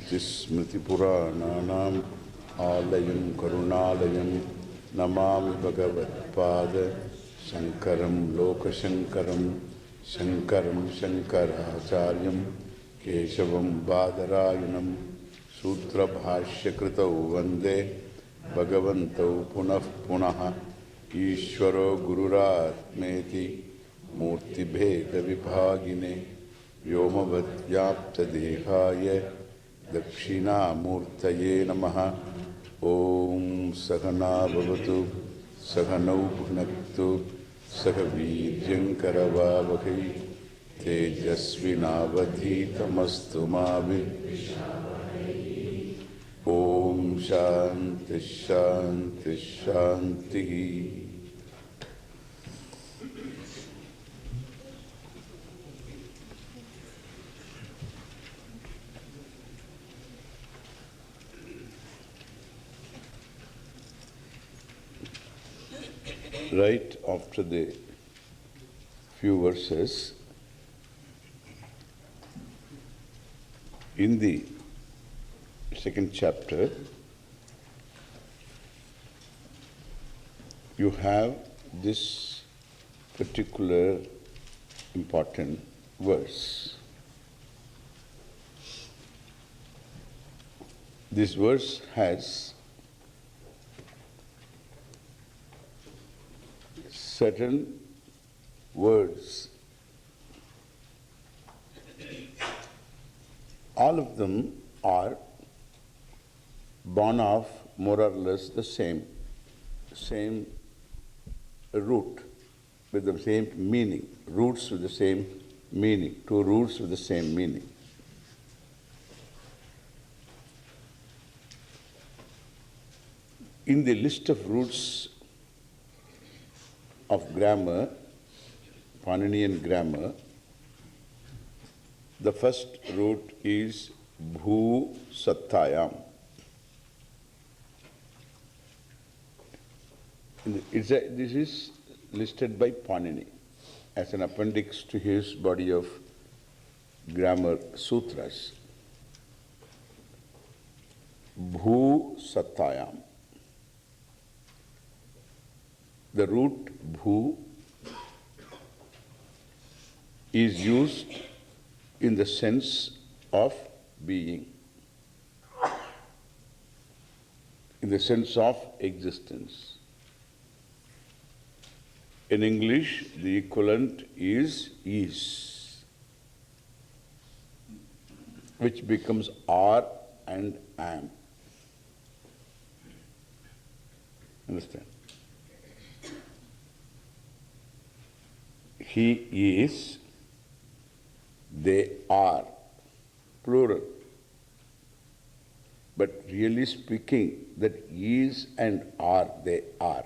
Shrutismritipurananam Alayam Karunalayam Namami Bhagavad Shankaram Lokashankaram Shankaram Shankaracharyam Keshavam Badarayanam Sutra Bhashya Kritau Vande Bhagavantau Punah Punaha Ishvaro Gururatmeti Murti Bheda Vibhagine Vyomavad Yapta Dehaya Dakshina Murtaye Namaha Om Sahana Bhavatu Sahanau Bhunaktu Sahavirjam Karavavahai Tejasvinavadhitamastu Mavi Om Shanti Shanti Shanti. Right after the few verses, in the second chapter, you have this particular important verse. This verse has certain words. All of them are born of more or less the same root with the same meaning, roots with the same meaning, two roots with the same meaning. In the list of roots of grammar, Paninian grammar, the first root is Bhu Sattayam. This is listed by Panini as an appendix to his body of grammar sutras. Bhu Sattayam. The root Bhu is used in the sense of being, in the sense of existence. In English, the equivalent is, which becomes are and am. Understand? He is, they are, plural. But really speaking, that is and are, they are,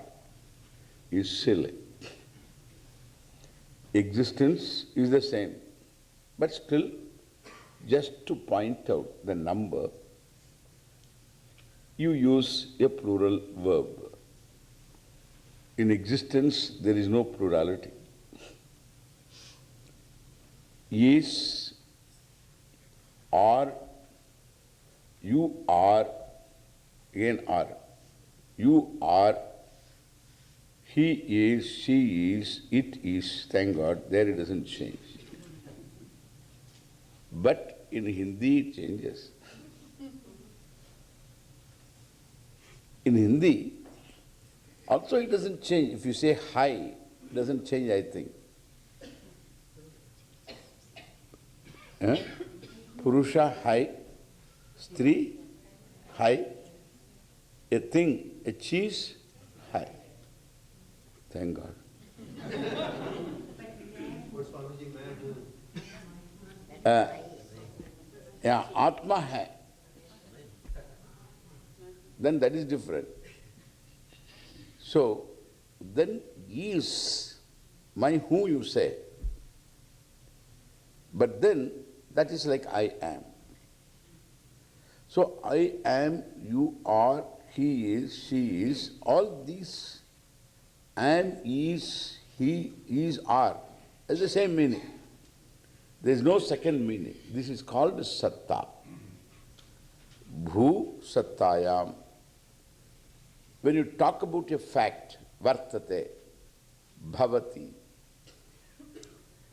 is silly. Existence is the same, but still, just to point out the number, you use a plural verb. In existence, there is no plurality. Is, are, you are, again are. You are, he is, she is, it is, thank God, there it doesn't change. But in Hindi it changes. In Hindi, also it doesn't change. If you say hi, it doesn't change, I think. Purusha, hai. Stri, hai. A thing, a cheese, hai. Thank God. Yeah, Atma hai. Then that is different. So, then is, my who you say. But then, that is like I am. So, I am, you are, he is, she is, all these am, is, he, is, are, has the same meaning. There is no second meaning. This is called satta. Bhu Sattayam. When you talk about a fact, Vartate, Bhavati.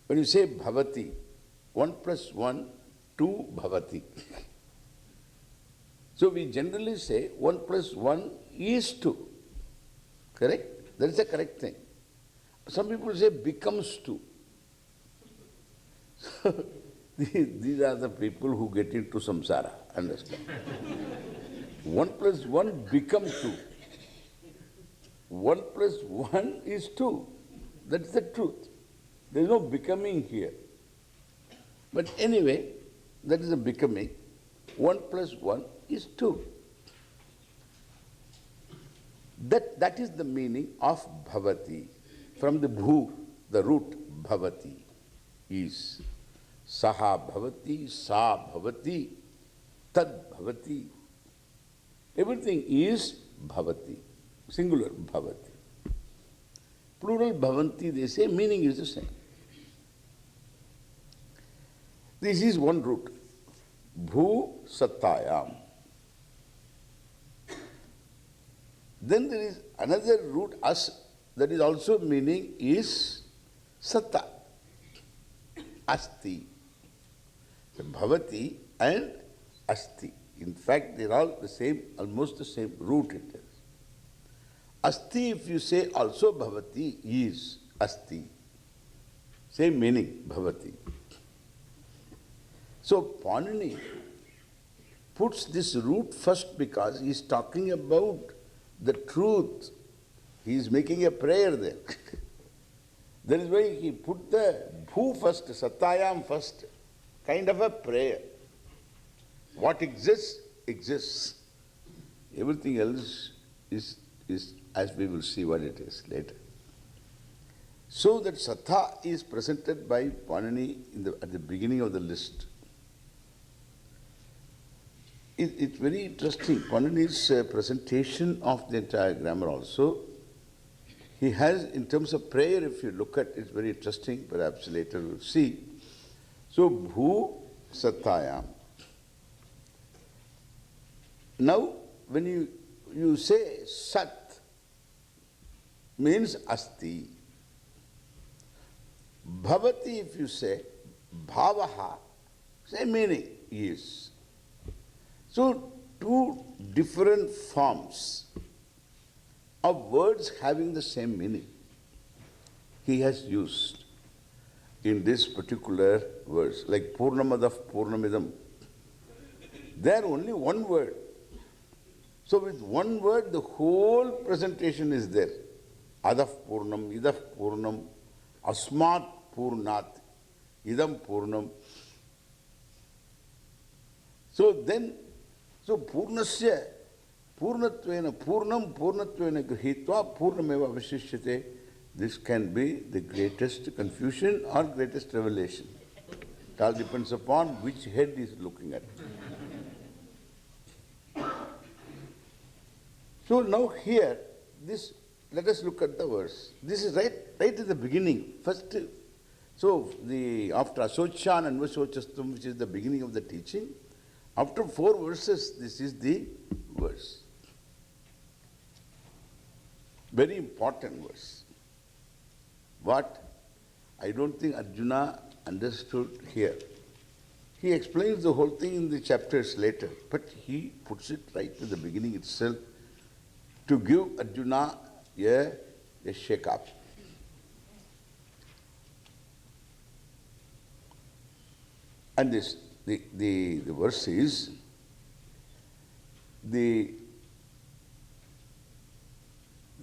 When you say Bhavati, 1 plus 1, 2 Bhavati. So we generally say 1 plus 1 is 2. Correct? That is the correct thing. Some people say becomes 2. So these are the people who get into samsara, understand? 1 plus 1 becomes 2. 1 plus 1 is 2. That's the truth. There is no becoming here. But anyway, that is a becoming. 1 plus 1 is 2. That is the meaning of bhavati. From the bhu, the root bhavati is saha bhavati, sa bhavati, tad bhavati. Everything is bhavati. Singular bhavati. Plural bhavanti, they say, meaning is the same. This is one root. Bhu Sattayam. Then there is another root, as, that is also meaning is Satta. Asti. So Bhavati and Asti. In fact, they are all the same, almost the same root it is. Asti, if you say also Bhavati, is Asti. Same meaning, Bhavati. So Panini puts this root first because he is talking about the truth. He is making a prayer there. That is why he put the bhu first, Sattayam first, kind of a prayer. What exists, exists. Everything else is as we will see what it is later. So that Sattha is presented by Panini at the beginning of the list. It's very interesting. Panini's presentation of the entire grammar also, he has, in terms of prayer, if you look at it, it's very interesting. Perhaps later we'll see. So, Bhu Sattayam. Now, when you say Sat, means Asti. Bhavati, if you say, Bhavaha, same meaning, is. So, two different forms of words having the same meaning he has used in this particular verse, like Purnamadav Purnamidam. There only one word. So with one word, the whole presentation is there. Adav Purnam, Idav Purnam, Asmat Purnat, Idam Purnam. So Purnasya, Purnatvena, Purnam, Purnatvena Grihitva, Purnameva Vishishyate. This can be the greatest confusion or greatest revelation. It all depends upon which head is looking at. So now here, let us look at the verse. This is right at the beginning. First, so after Asochan and Vasochastam, which is the beginning of the teaching, after 4 verses, this is the verse. Very important verse. What? I don't think Arjuna understood here. He explains the whole thing in the chapters later, but he puts it right at the beginning itself to give Arjuna a shake-up. And the verse is, the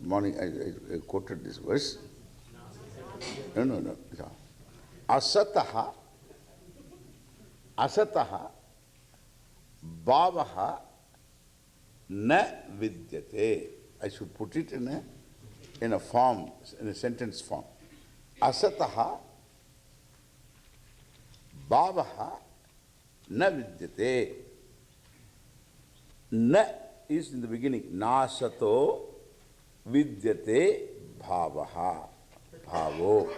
morning I quoted this verse. No. Asataha bhavaha na vidyate. I should put it in a form, in a sentence form. Asataha bhavaha na vidyate. Na is in the beginning. Nasato vidyate bhavaha. Bhavo.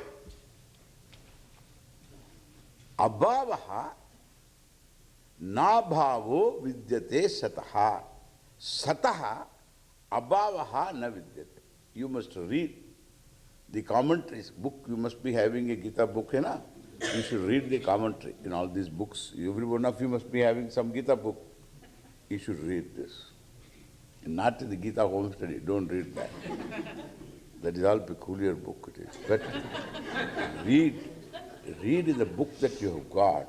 Abhavaha Na bhavo vidyate sataha. Sataha abhavaha na vidyate. You must read the commentaries. Book, you must be having a Gita book, na? You should read the commentary in all these books. Every one of you must be having some Gita book. You should read this. Not in the Gita home study, don't read that. That is all peculiar book it is. But read in the book that you have got.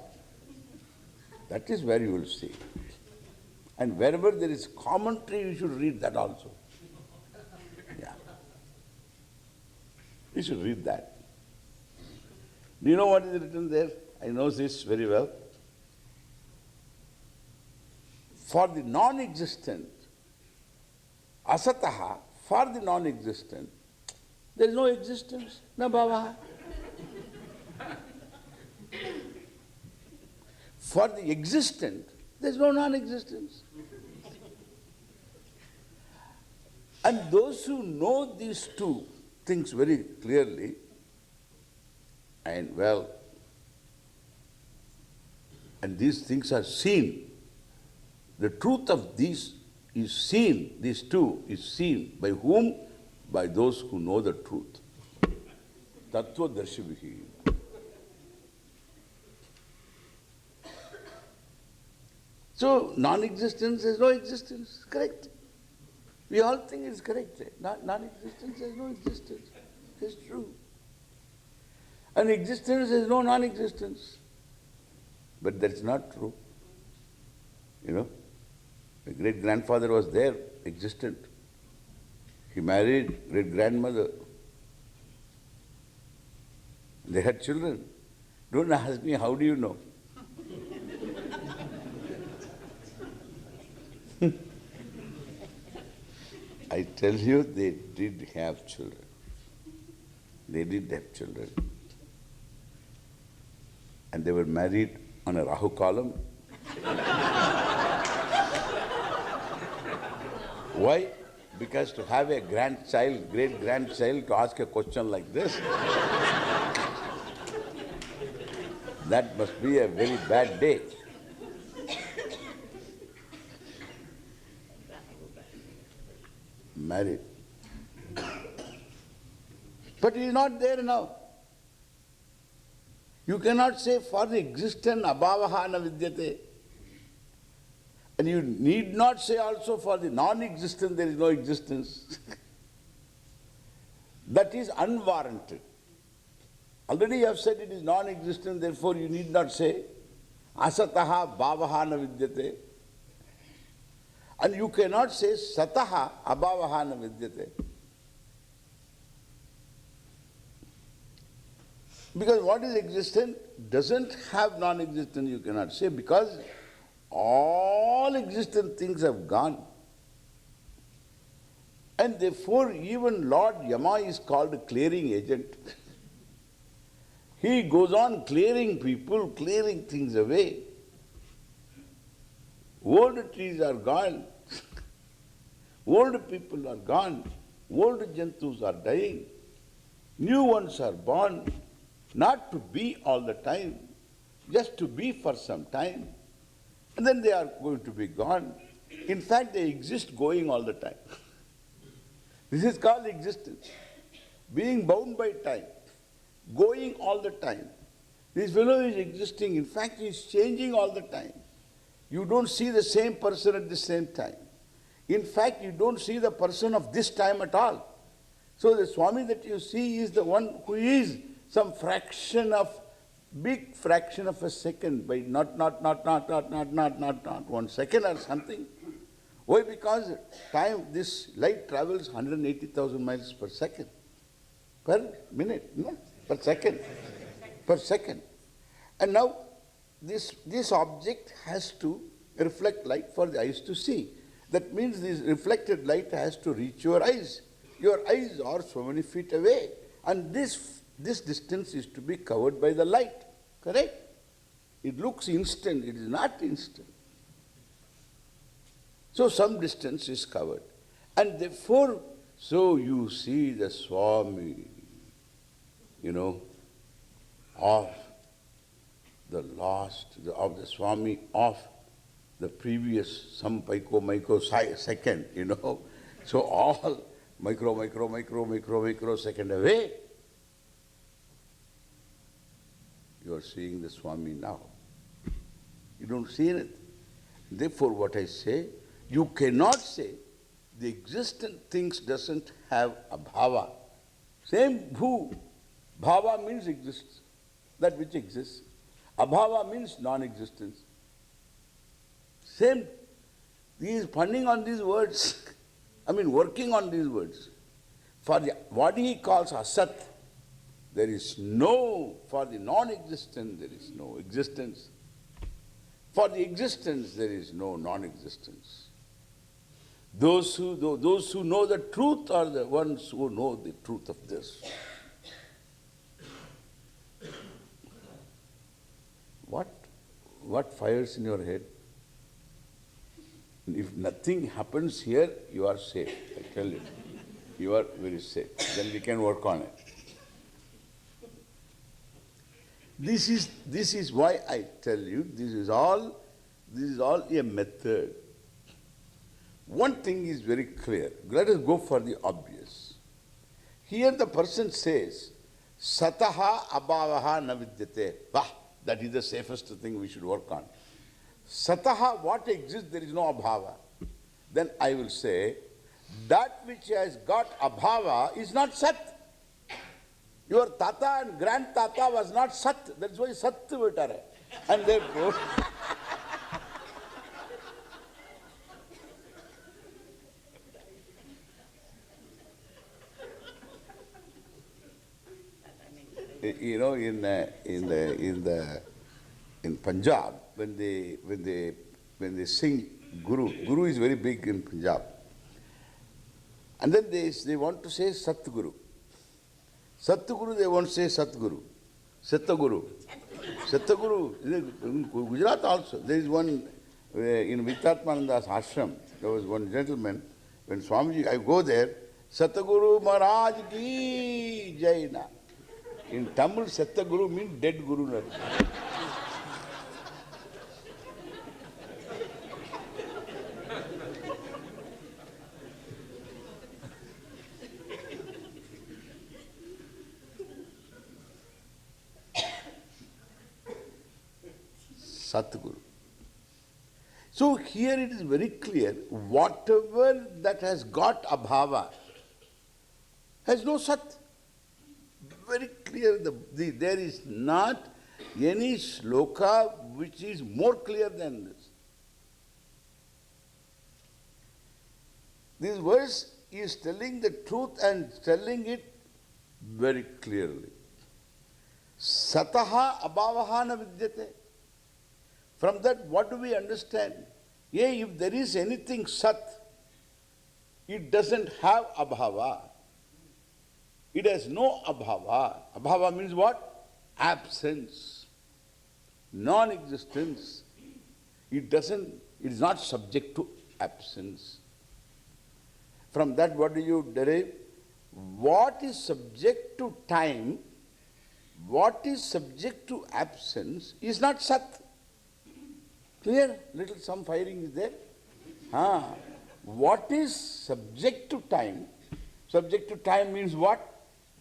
That is where you will see. And wherever there is commentary, you should read that also. Yeah. You should read that. Do you know what is written there? I know this very well. For the non-existent, asataha, for the non-existent, there is no existence, na bhava. For the existent, there is no non-existence. And those who know these two things very clearly, and well, and these things are seen, the truth of these is seen, these two is seen by whom? By those who know the truth. Tattva darshivihi. So, non-existence is no existence, correct? We all think it's correct. Non-existence has no existence. It's true. And existence is no non-existence. But that's not true. You know, the great-grandfather was there, existent. He married great-grandmother. They had children. Don't ask me, how do you know? I tell you, they did have children. They did have children. And they were married on a Rahu column. Why? Because to have a grandchild, great-grandchild, to ask a question like this, that must be a very bad day. Married. But he is not there now. You cannot say for the existent abhavaha na vidyate. And you need not say also for the non-existent there is no existence. That is unwarranted. Already you have said it is non-existent, therefore you need not say asataha bhavaha na vidyate. And you cannot say sataha abhavaha na vidyate. Because what is existent doesn't have non-existent, you cannot say, because all existent things have gone. And therefore even Lord Yama is called a clearing agent. He goes on clearing people, clearing things away. Old trees are gone. Old people are gone. Old jantus are dying. New ones are born. Not to be all the time, just to be for some time. And then they are going to be gone. In fact, they exist going all the time. This is called existence. Being bound by time, going all the time. This fellow is existing. In fact, he is changing all the time. You don't see the same person at the same time. In fact, you don't see the person of this time at all. So the Swami that you see is the one who is some fraction of, big fraction of a second, by not 1 second or something. Why? Because time, this light travels 180,000 miles per second. Per minute, no? Per second. Per second. And now, this object has to reflect light for the eyes to see. That means this reflected light has to reach your eyes. Your eyes are so many feet away. And this distance is to be covered by the light. Correct? It looks instant. It is not instant. So some distance is covered. And therefore, so you see the Swami, of the Swami of the previous, some microsecond, So all microsecond away, you are seeing the Swami now. You don't see anything. Therefore, what I say, you cannot say the existent things doesn't have a bhava. Same who. Bhava means exists, that which exists. Abhava means non-existence. Same. He is punning on these words. Working on these words. For what he calls asat, there is no, for the non-existent, there is no existence. For the existence, there is no non-existence. Those who know the truth are the ones who know the truth of this. What fires in your head? If nothing happens here, you are safe, I tell you. You are very safe. Then we can work on it. This is why I tell you, this is all a method. One thing is very clear. Let us go for the obvious. Here the person says, Sataha abhavaha na vidyate. That is the safest thing we should work on. Sataha, what exists, there is no abhava. Then I will say, that which has got abhava is not sat. Your tata and grand tata was not sat. That's why sat vitare. And therefore, in Punjab, when they sing Guru is very big in Punjab. And then they want to say Satguru. Satguru, they won't say Satguru. Satguru. Satguru. In Gujarat also, there is one, in Vitatmananda's ashram, there was one gentleman, when Swamiji, I go there, Satguru Maharaj ki Jaina. In Tamil, Satguru means dead Guru. Satguru. So here it is very clear, whatever that has got abhava has no sat. Very clear, there is not any shloka which is more clear than this. This verse is telling the truth and telling it very clearly. Sataha abhavaha na vidyate. From that, what do we understand? If there is anything sat, it doesn't have abhava. It has no abhava. Abhava means what? Absence. Non-existence. It is not subject to absence. From that, what do you derive? What is subject to time, what is subject to absence is not sat. Clear? Some firing is there. What is subject to time? Subject to time means what?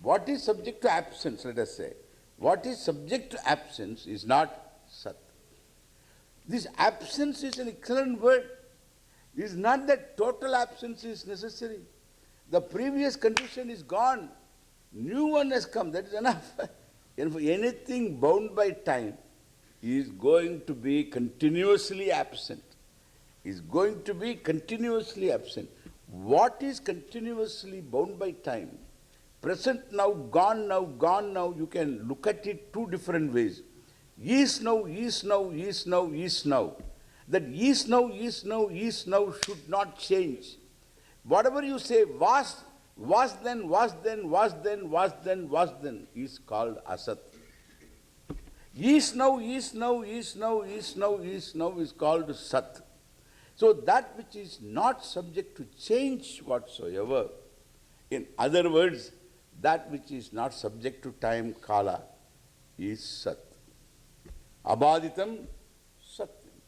What is subject to absence, let us say. What is subject to absence is not sat. This absence is an excellent word. It is not that total absence is necessary. The previous condition is gone. New one has come. That is enough. Anything bound by time is going to be continuously absent. Is going to be continuously absent. What is continuously bound by time? Present now, gone now, gone now. You can look at it two different ways. Is now, is now, is now, is now. That is now, is now, is now should not change. Whatever you say, was then, was then, was then, was then, was then, is called asat. Is now, is now, is now, is now, is now is called sat. So that which is not subject to change whatsoever, in other words, that which is not subject to time, kala, is sat. Abaditam, satyam.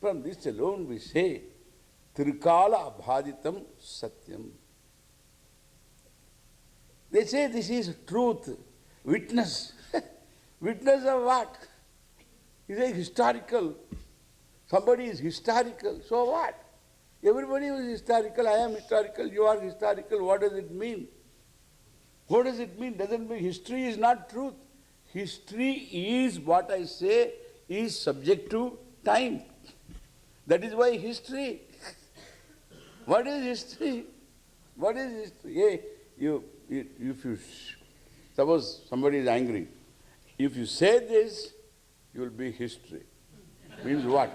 From this alone we say, Trikala Abhaditam Satyam. They say this is truth, witness. Witness of what? He says historical. Somebody is historical, so what? Everybody is historical, I am historical, you are historical, what does it mean? What does it mean? Doesn't mean history is not truth. History is what I say is subject to time. That is why history. What is history? What is history? Hey, if you suppose somebody is angry, if you say this, you will be history. Means what?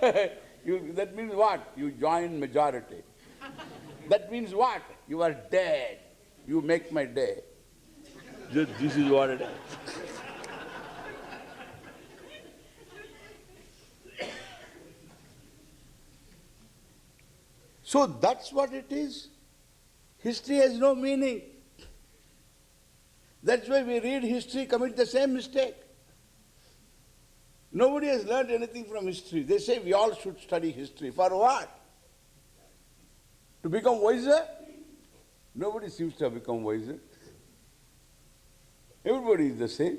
That means what? You join majority. That means what? You are dead. You make my day. This is what it is. So that's what it is. History has no meaning. That's why we read history, commit the same mistake. Nobody has learned anything from history. They say we all should study history. For what? To become wiser? Nobody seems to have become wiser. Everybody is the same.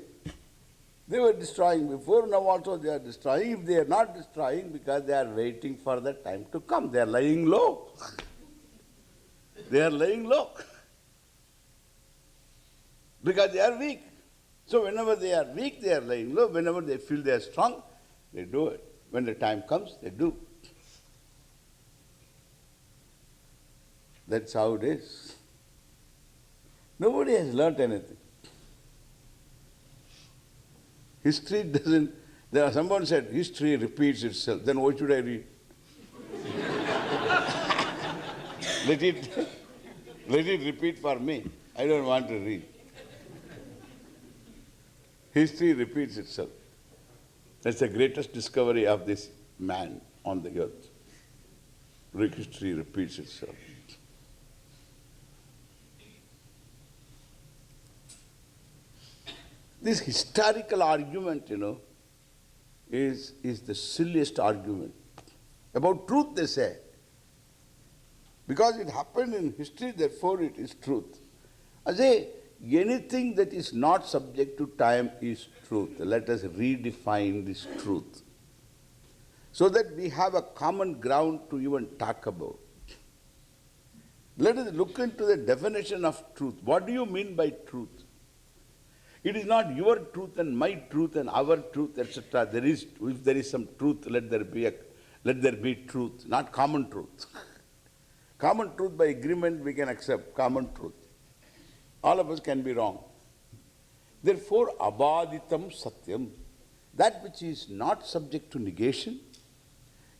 They were destroying before, now also they are destroying. If they are not destroying, because they are waiting for the time to come. They are lying low. They are lying low. Because they are weak. So whenever they are weak, they are lying low. Whenever they feel they are strong, they do it. When the time comes, they do. That's how it is. Nobody has learnt anything. History doesn't, someone said, history repeats itself. Then why should I read? Let it repeat for me. I don't want to read. History repeats itself. That's the greatest discovery of this man on the earth. History repeats itself. This historical argument, is the silliest argument. About truth, they say. Because it happened in history, therefore it is truth. I say, anything that is not subject to time is truth. Let us redefine this truth, so that we have a common ground to even talk about. Let us look into the definition of truth. What do you mean by truth? It is not your truth and my truth and our truth, etc. If there is some truth, let there be truth, not common truth. Common truth by agreement we can accept, common truth. All of us can be wrong. Therefore, abaditam satyam, that which is not subject to negation.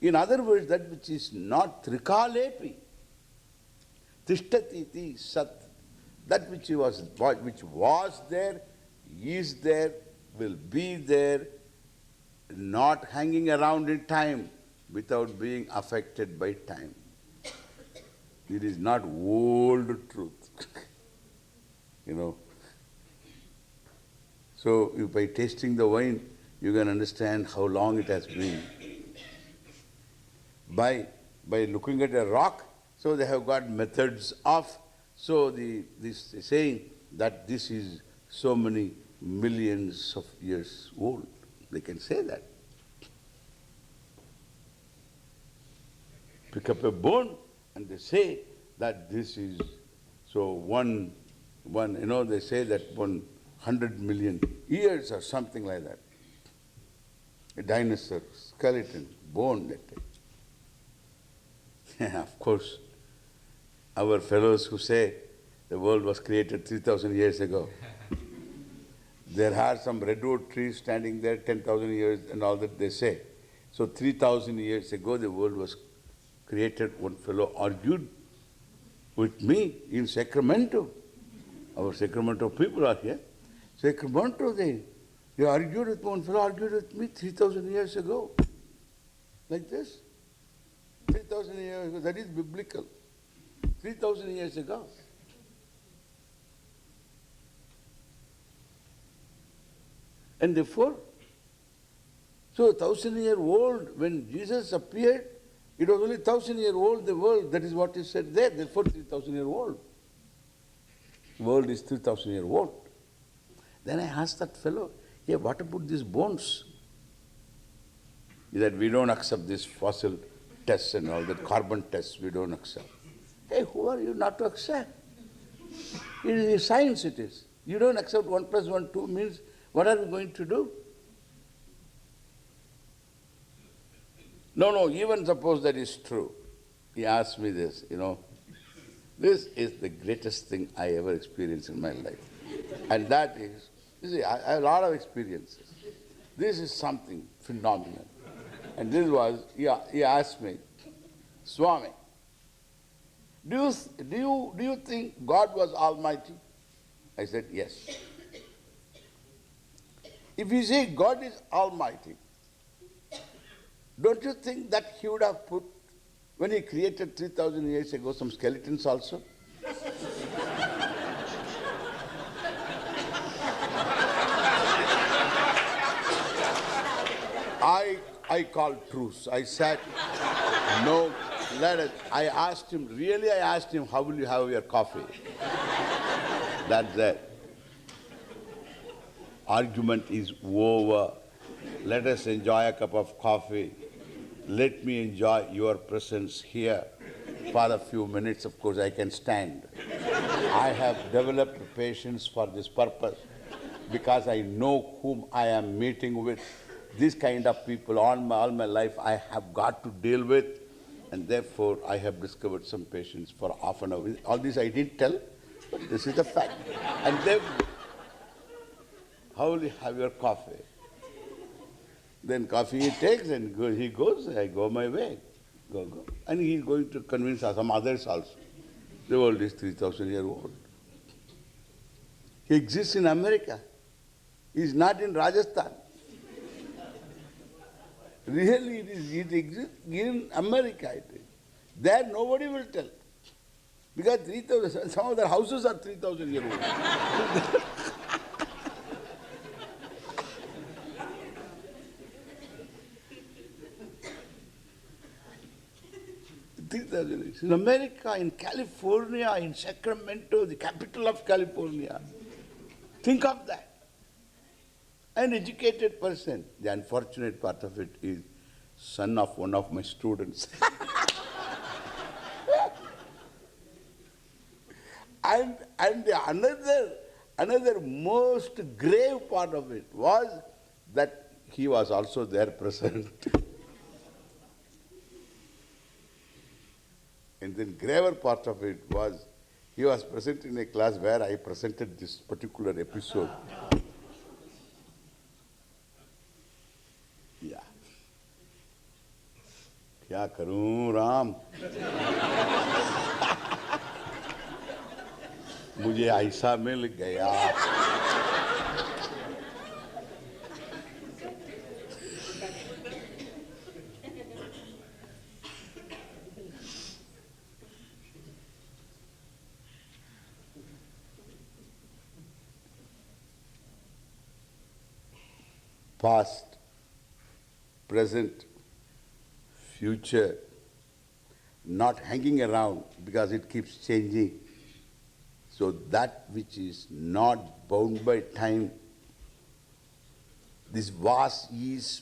In other words, that which is not trikalepi, tishtatiti sat, that which was there, is there, will be there, not hanging around in time without being affected by time. It is not old truth. So if by tasting the wine, you can understand how long it has been. By looking at a rock, so they have got methods of, this saying that this is so many millions of years old. They can say that. Pick up a bone and they say that this is, they say that 100 million years or something like that. A dinosaur, skeleton, bone, that type. Of course, our fellows who say the world was created 3,000 years ago, there are some redwood trees standing there 10,000 years and all that they say. So 3,000 years ago the world was created. One fellow argued with me in Sacramento. Our Sacramento people are here. Sacramento, they argued with one fellow, argued with me 3,000 years ago. Like this. 3,000 years ago, that is biblical. 3,000 years ago. And therefore, So 1,000-year-old, when Jesus appeared, it was only 1,000-year-old, the world, that is what is said there, therefore 3,000-year-old. World is 3,000-year-old. Then I asked that fellow, yeah, what about these bones? He said, we don't accept this fossil tests and all that, carbon tests, we don't accept. Hey, who are you not to accept? It is science, it is. You don't accept 1 + 1, 2 means, what are we going to do? No, even suppose that is true. He asked me this, this is the greatest thing I ever experienced in my life. And that is, you see, I have a lot of experiences. This is something phenomenal. And this was, he asked me, Swami, do you think God was almighty? I said, yes. If you say God is almighty, don't you think that he would have put, when he created 3,000 years ago, some skeletons also? I called truce. I said, no, I asked him, how will you have your coffee? That's it. Argument is over. Let us enjoy a cup of coffee. Let me enjoy your presence here for a few minutes. Of course, I can stand. I have developed patience for this purpose because I know whom I am meeting with. This kind of people all my life I have got to deal with, and therefore I have discovered some patience for half an hour. All this I didn't tell, but this is the fact. And then, how will you have your coffee? Then coffee he takes and he goes, I go my way. Go. And he is going to convince some others also. The world is 3,000-year-old. He exists in America. He is not in Rajasthan. Really, it exists in America. It is. There nobody will tell. Because 3,000, some of their houses are 3,000 years old. 3,000 years. In America, in California, in Sacramento, the capital of California. Think of that. An educated person. The unfortunate part of it is son of one of my students. and another most grave part of it was that he was also there present. And then graver part of it was he was present in a class where I presented this particular episode. Yeah. क्या करूं राम? मुझे ऐसा मिल गया. Past, present, future, not hanging around because it keeps changing. So that which is not bound by time, this vast ease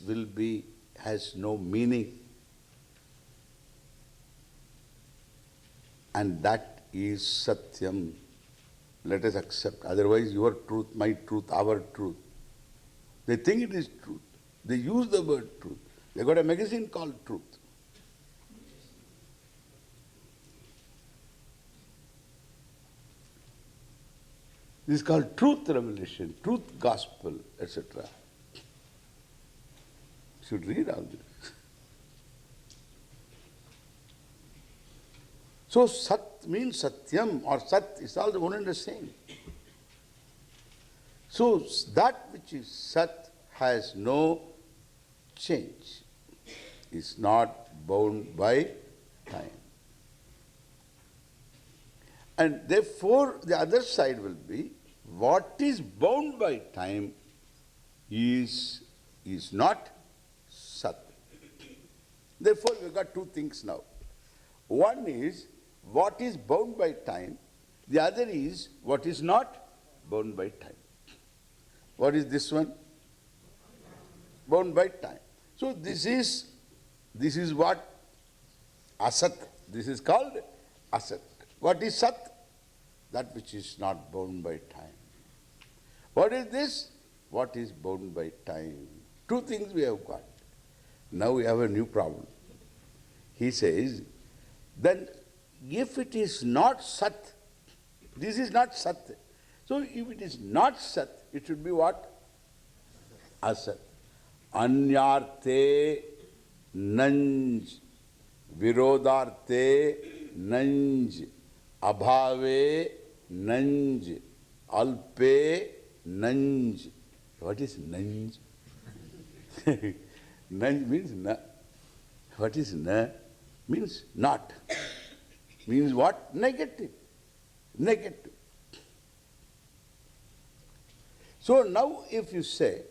has no meaning. And that is Satyam. Let us accept. Otherwise your truth, my truth, our truth. They think it is truth. They use the word truth. They got a magazine called Truth. This is called Truth Revelation, Truth Gospel, etc. You should read all this. So Sat means Satyam or Sat is all the one and the same. So that which is Sat has no change, is not bound by time. And therefore the other side will be, what is bound by time is not Therefore, we've got two things now. One is what is bound by time. The other is what is not bound by time. What is this one? Bound by time. So this is what? Asat. This is called Asat. What is Sat? That which is not bound by time. What is this? What is bound by time. Two things we have got. Now we have a new problem. He says, then if it is not Sat, this is not Sat. So if it is not Sat, it should be what? Asat. Anyarte nanj, virodarte nanj, abhave nanj, alpe nanj. What is nanj? Nanj means na. What is na? Means not. Means what? Negative. Negative. So now if you say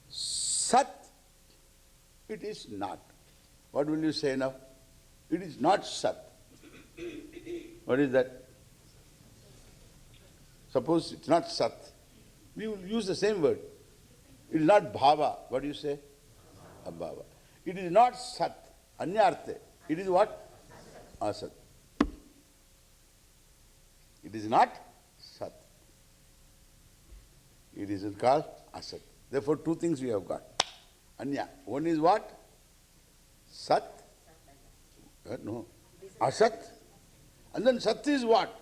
Sat, it is not. What will you say now? It is not Sat. What is that? Suppose it's not Sat. We will use the same word. It is not Bhava. What do you say? Abhava. It is not Sat. Anyarte. It is what? Asat. It is not Sat. It is called Asat. Therefore, two things we have got. Anya. One is what? Sat. No. Asat. And then Sat is what?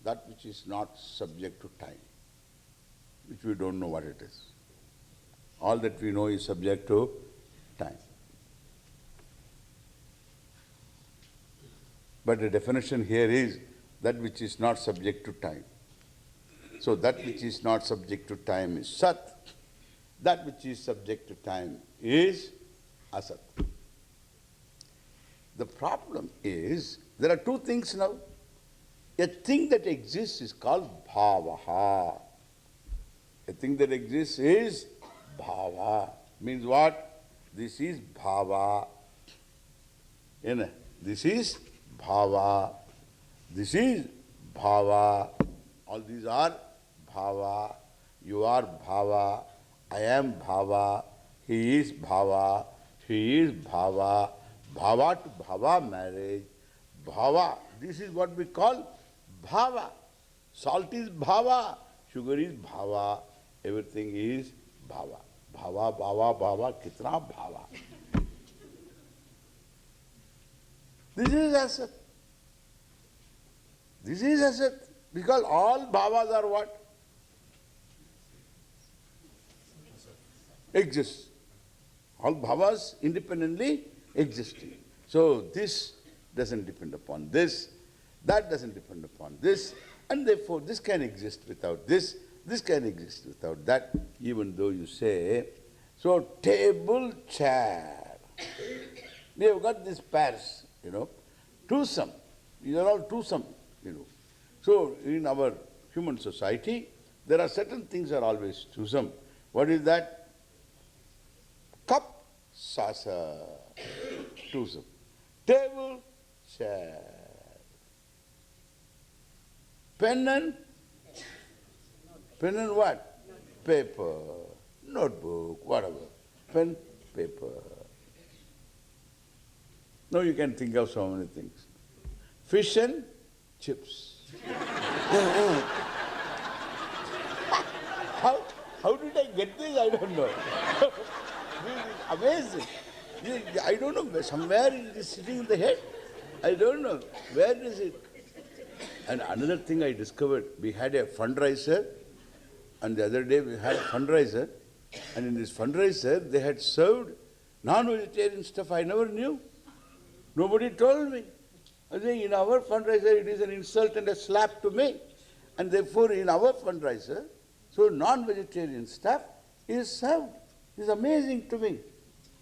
That which is not subject to time. Which we don't know what it is. All that we know is subject to time. But the definition here is that which is not subject to time. So that which is not subject to time is Sat. That which is subject to time is Asat. The problem is, there are two things now. A thing that exists is called Bhavaha. A thing that exists is Bhava. Means what? This is Bhava. This is Bhava. This is Bhava. All these are Bhava. You are Bhava. I am Bhava. He is Bhava. She is Bhava. Bhava to Bhava marriage. Bhava. This is what we call Bhava. Salt is Bhava. Sugar is Bhava. Everything is Bhava. Bhava, Bhava, Bhava. Kitna Bhava. This is Asat. This is Asat. Because all Bhavas are what? Exist. All Bhavas independently existing. So this doesn't depend upon this, that doesn't depend upon this, and therefore this can exist without this can exist without that, even though you say, so table, chair. We have got these pairs, twosome. These are all twosome, So in our human society, there are certain things are always twosome. What is that? Cup, saucer, twosome. Table, chair. Pen and what? Paper, notebook, whatever. Pen, paper. Now you can think of so many things. Fish and chips. How did I get this? I don't know. This is amazing. I don't know, somewhere it is sitting in the head. I don't know. Where is it? And another thing I discovered, we had a fundraiser, and the other day we had a fundraiser, and in this fundraiser they had served non-vegetarian stuff I never knew. Nobody told me. I think in our fundraiser it is an insult and a slap to me. And therefore in our fundraiser, so non-vegetarian stuff is served. It's amazing to me.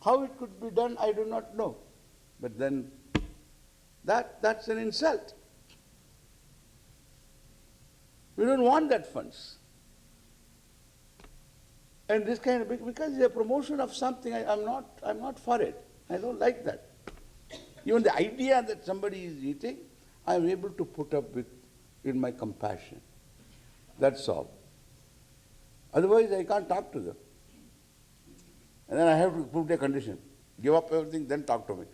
How it could be done, I do not know. But then that's an insult. We don't want that funds. And this kind of, because it's a promotion of something, I'm not for it. I don't like that. Even the idea that somebody is eating, I am able to put up with in my compassion. That's all. Otherwise, I can't talk to them. And then I have to put a condition. Give up everything, then talk to me.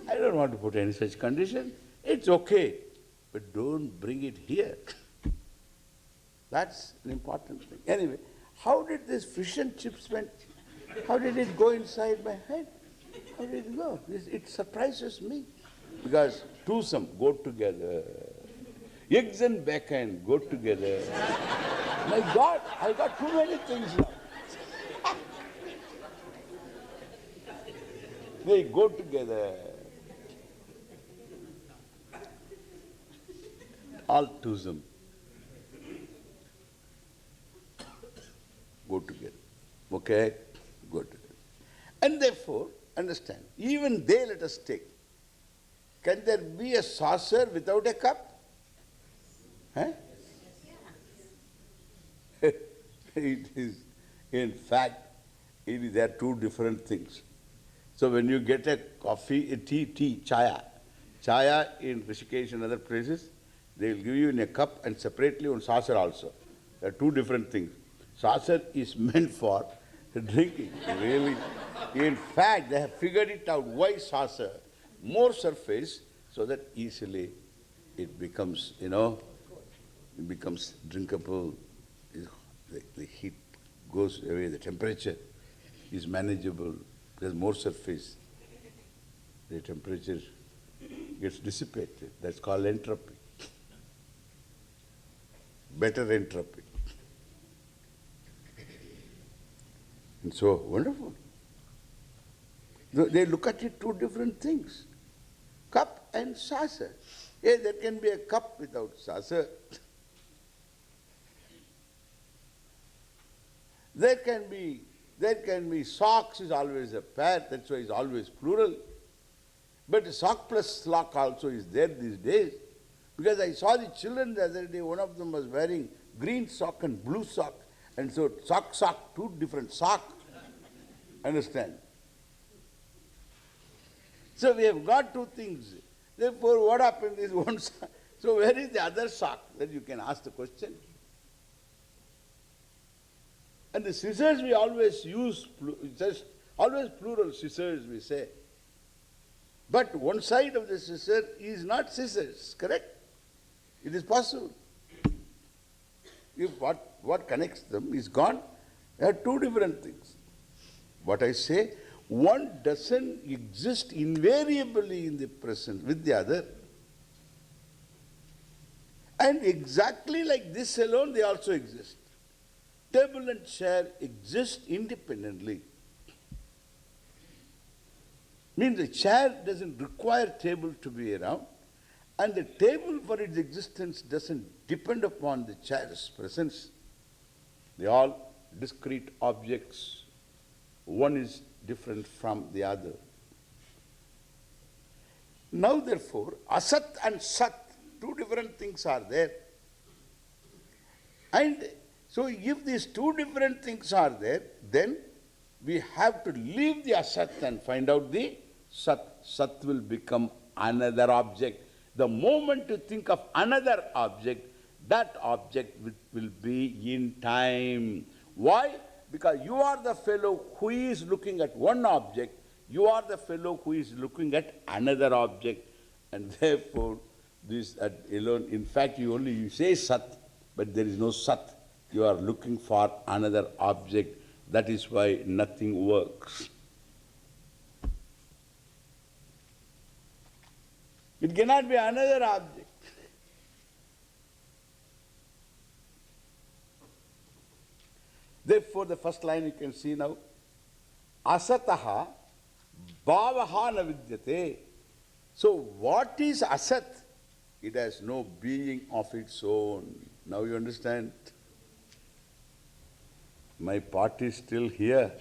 I don't want to put any such condition. It's okay, but don't bring it here. That's an important thing. Anyway, how did this fish and chips went? How did it go inside my head? How did it go? It surprises me. Because twosome go together. Eggs and bacon go together. My God, I got too many things now. They go together. All twosome go together. Okay? Go together. And therefore, understand, even they let us take. Can there be a saucer without a cup? Huh? It is, in fact, there are two different things. So when you get a coffee, a tea, chaya in Rishikesh and other places, they will give you in a cup and separately on saucer also. There are two different things. Saucer is meant for drinking, really. In fact, they have figured it out. Why saucer? More surface so that easily it becomes, it becomes drinkable. The heat goes away, the temperature is manageable. There's more surface. The temperature gets dissipated. That's called entropy. Better entropy. And so, wonderful. They look at it two different things. Cup and saucer. Yeah, there can be a cup without saucer. There can be socks is always a pair, that's why it's always plural. But sock plus lock also is there these days. Because I saw the children the other day, one of them was wearing green sock and blue sock. And so sock, two different sock. Understand? So we have got two things. Therefore, what happened is one sock. So where is the other sock? Then you can ask the question. And the scissors we always use, just always plural scissors we say. But one side of the scissor is not scissors, correct? It is possible. If what connects them is gone, there are two different things. What I say, one doesn't exist invariably in the present with the other. And exactly like this alone, they also exist. Table and chair exist independently. Means the chair doesn't require table to be around, and the table for its existence doesn't depend upon the chair's presence. They are all discrete objects. One is different from the other. Now therefore, asat and sat, two different things are there. And so if these two different things are there, then we have to leave the asat and find out the sat. Sat will become another object. The moment you think of another object, that object will be in time. Why? Because you are the fellow who is looking at one object, you are the fellow who is looking at another object. And therefore, this alone, in fact, you say sat, but there is no sat. You are looking for another object. That is why nothing works. It cannot be another object. Therefore, the first line you can see now, asataha bhavaha na vidyate. So, what is asat? It has no being of its own. Now you understand? My pot is still here.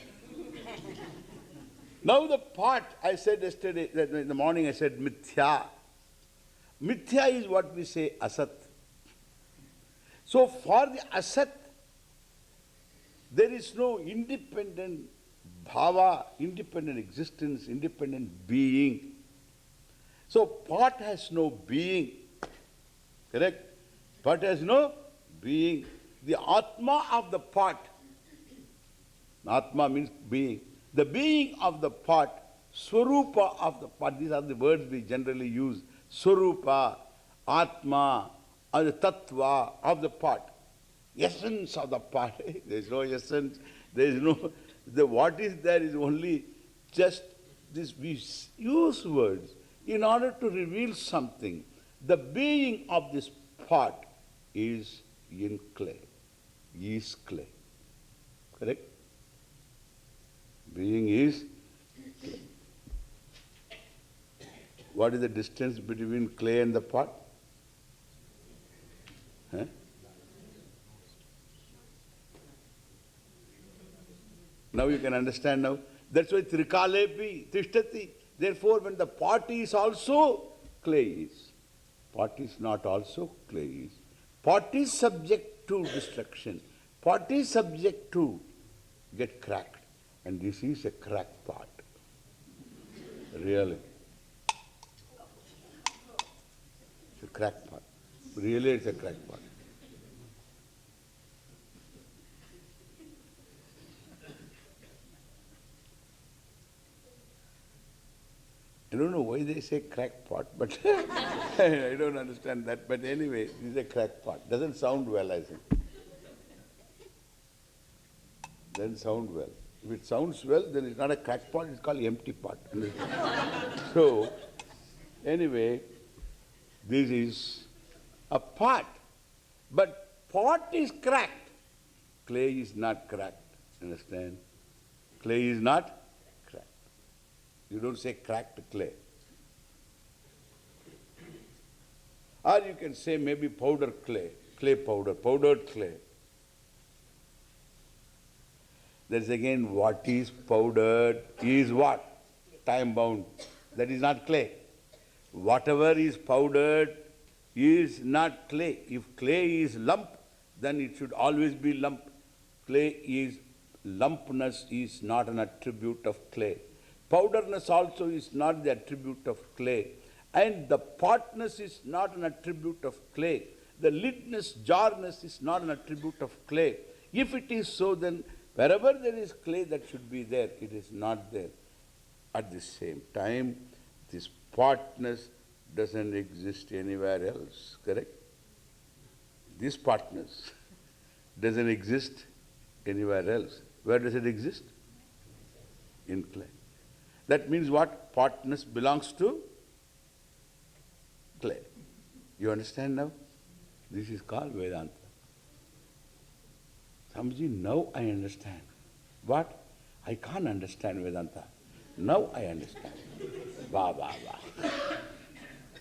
Now the pot, I said yesterday, in the morning I said mithya. Mithya is what we say asat. So for the asat, there is no independent bhava, independent existence, independent being. So pot has no being. Correct? Pot has no being. The Atma of the pot, Atma means being. The being of the pot, Swarupa of the pot, these are the words we generally use. Swarupa, Atma, or the Tattva of the pot. Essence of the pot. There is no essence. There is no. What is there is only just this. We use words in order to reveal something. The being of this pot is in clay. Is clay. Correct? Being is clay. What is the distance between clay and the pot? Huh? Now you can understand now. That's why Trikalepi, Tishtati. Therefore, when the pot is also, clay is. Pot is not also, clay is. Pot is subject to destruction. Pot is subject to get cracked. And this is a cracked pot. Really. It's a cracked pot. Really, it's a cracked pot. I don't know why they say crackpot, but I don't understand that. But anyway, it is a crackpot. Doesn't sound well, I think. Doesn't sound well. If it sounds well, then it's not a crackpot, it's called empty pot. So, anyway, this is a pot. But pot is cracked. Clay is not cracked. Understand? Clay is not. You don't say cracked clay. Or you can say maybe powder clay, clay powder, powdered clay. That's again what is powdered is what? Time bound. That is not clay. Whatever is powdered is not clay. If clay is lump, then it should always be lump. Clay is, lumpness is not an attribute of clay. Powderness also is not the attribute of clay. And the potness is not an attribute of clay. The lidness, jarness is not an attribute of clay. If it is so, then wherever there is clay, that should be there. It is not there. At the same time, this potness doesn't exist anywhere else. Correct? This potness doesn't exist anywhere else. Where does it exist? In clay. That means what? Potness belongs to clay. You understand now? This is called Vedanta. Swamiji, now I understand. What? I can't understand Vedanta. Now I understand. Bah, bah, bah.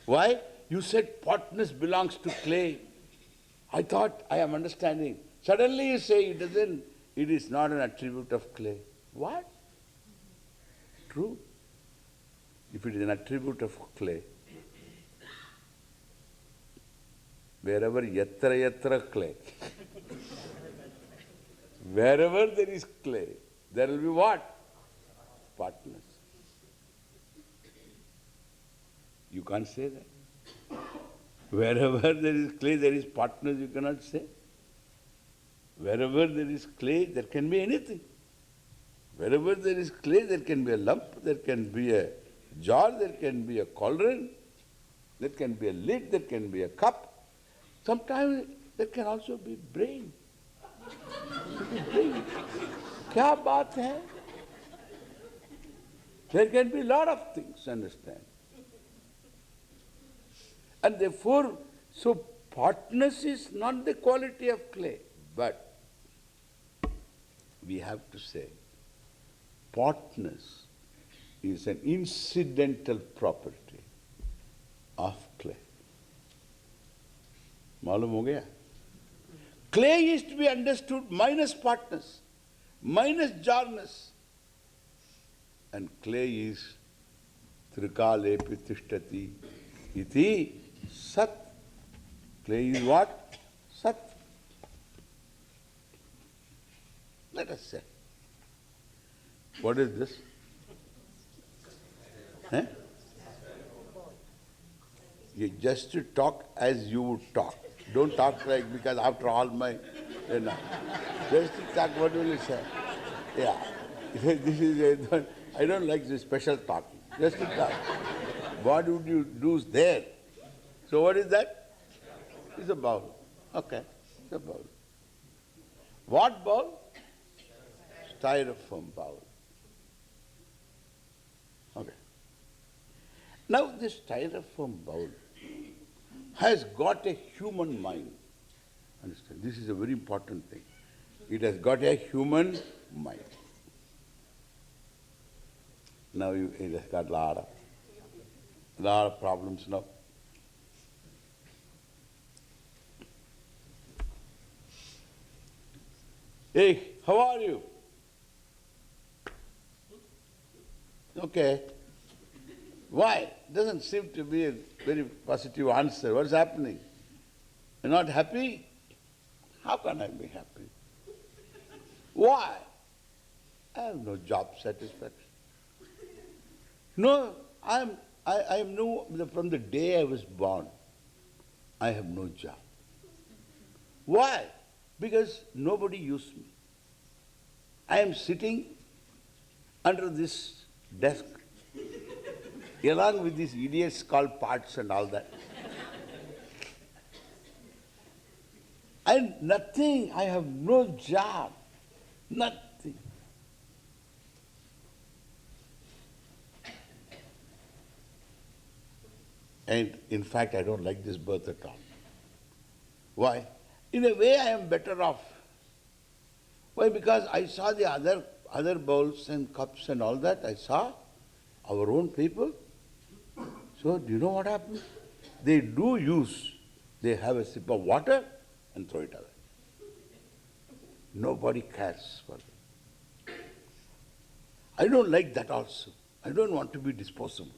Why? You said potness belongs to clay. I thought I am understanding. Suddenly you say it is not an attribute of clay. What? True. If it is an attribute of clay, wherever yatra clay, wherever there is clay, there will be what? Potness. You can't say that. Wherever there is clay, there is potness, you cannot say. Wherever there is clay, there can be anything. Wherever there is clay, there can be a lump, there can be a jar, there can be a cauldron, there can be a lid, there can be a cup. Sometimes there can also be brain. Brain. Kya baat hai? There can be a lot of things, understand? And therefore, so potness is not the quality of clay, but we have to say, potness is an incidental property of clay. Malum ho gaya? Clay is to be understood minus potness, minus jarness. And clay is trikalepi tishtati iti sat. Clay is what? Sat. Let us say. What is this? Huh? You just to talk as you would talk. Don't talk like, because after all my, you know, just to talk, what will you say? Yeah. This is, I don't like this special talking. Just to talk. What would you do there? So what is that? It's a bowl. Okay, it's a bowl. What bowl? Styrofoam bowl. Okay. Now this styrofoam bowl has got a human mind. Understand? This is a very important thing. It has got a human mind. Now it has got a lot of problems now. Hey, how are you? Okay. Why? Doesn't seem to be a very positive answer. What's happening? You're not happy? How can I be happy? Why? I have no job satisfaction. No, I am no, from the day I was born, I have no job. Why? Because nobody used me. I am sitting under this desk, along with these idiots called parts and all that. And nothing, I have no job, nothing. And in fact, I don't like this birth at all. Why? In a way, I am better off. Why? Because I saw the other bowls and cups and all that. I saw our own people. So, do you know what happens? They do use, they have a sip of water and throw it away. Nobody cares for them. I don't like that also. I don't want to be disposable.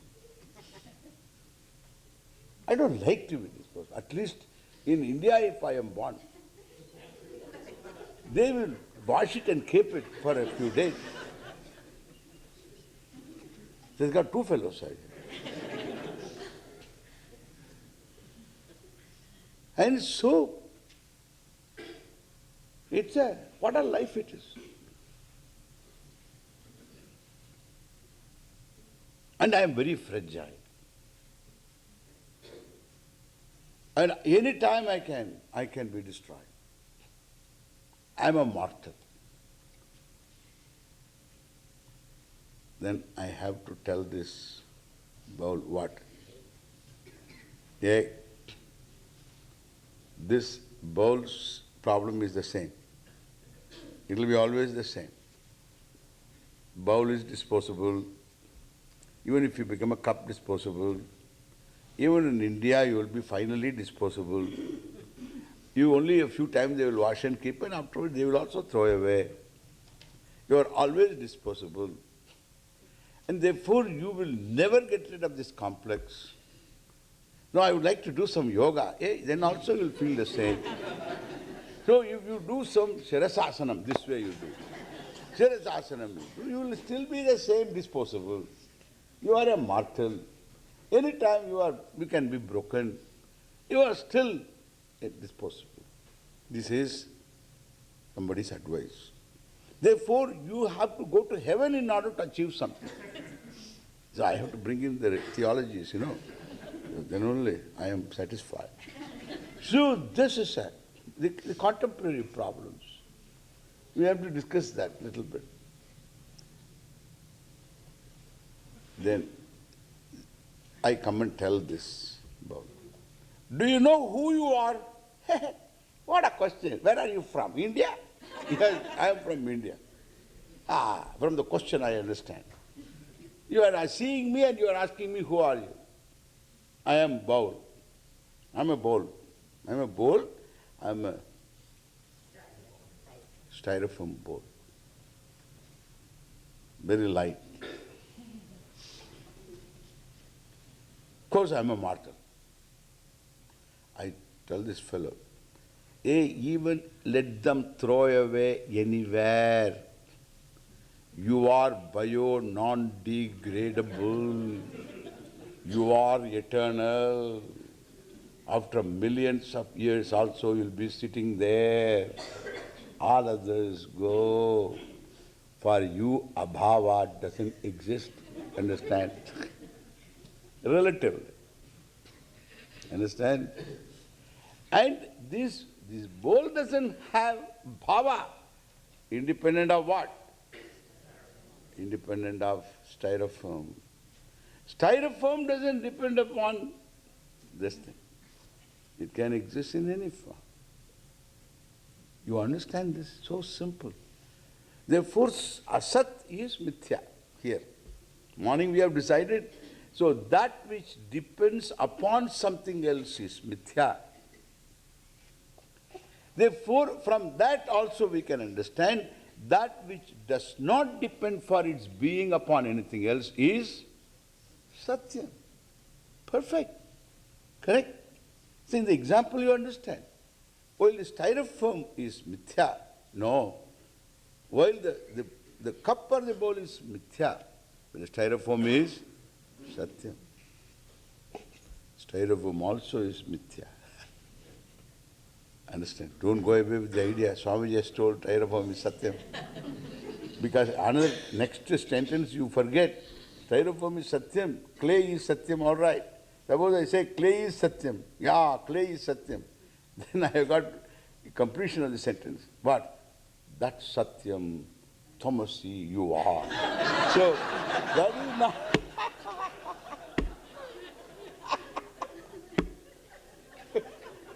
I don't like to be disposable. At least in India, if I am born, they will wash it and keep it for a few days. They've got two fellows. And so, what a life it is. And I am very fragile. And any time I can be destroyed. I am a mortal. Then I have to tell this bowl what? Yeah, this bowl's problem is the same. It will be always the same. Bowl is disposable. Even if you become a cup, disposable. Even in India, you will be finally disposable. You only a few times they will wash and keep, and afterwards they will also throw away. You are always disposable. And therefore you will never get rid of this complex. No, I would like to do some yoga. Then also you will feel the same. So if you do some Shirasasanam, this way you do. Shirasasanam, you will still be the same disposable. You are a mortal. Anytime you can be broken, you are still disposable. This is somebody's advice. Therefore, you have to go to heaven in order to achieve something. So I have to bring in the theologies, Then only I am satisfied. So this is the contemporary problems. We have to discuss that a little bit. Then I come and tell this about. Do you know who you are? What a question. Where are you from? India? Yes, I am from India. From the question I understand. You are seeing me and you are asking me, who are you? I am bowl. I am a bowl. I am a bowl. I am a styrofoam bowl. Very light. Of course I am a mortal. I tell this fellow, even let them throw away anywhere. You are bio non-degradable. You are eternal. After millions of years also you'll be sitting there. All others go. For you, abhava doesn't exist. Understand? Relatively. Understand? And this bowl doesn't have bhava. Independent of what? Independent of styrofoam. Styrofoam doesn't depend upon this thing. It can exist in any form. You understand this? So simple. Therefore, asat is mithya here. Morning we have decided. So that which depends upon something else is mithya. Therefore, from that also we can understand that which does not depend for its being upon anything else is satya. Perfect. Correct? So in the example you understand. While the styrofoam is mithya, no. While the cup or the bowl is mithya, but the styrofoam is satya. Styrofoam also is mithya. Understand? Don't go away with the idea. Swami just told styrofoam is satyam. Because another next sentence you forget. Styrofoam is satyam, clay is satyam, all right. Suppose I say clay is satyam. Yeah, clay is satyam. Then I have got completion of the sentence. What? That's satyam, tamasi, you are. So, that is not...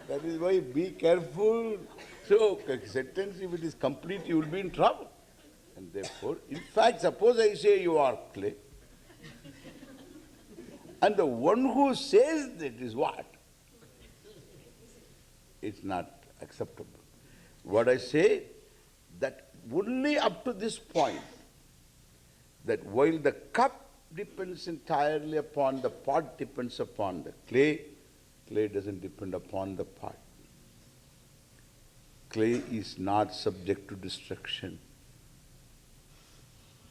That is why be careful. So, sentence, if it is complete, you will be in trouble. And therefore, in fact, suppose I say you are clay, and the one who says that is what? It's not acceptable. What I say, that only up to this point, that while the cup depends entirely upon the pot, depends upon the clay, clay doesn't depend upon the pot. Clay is not subject to destruction.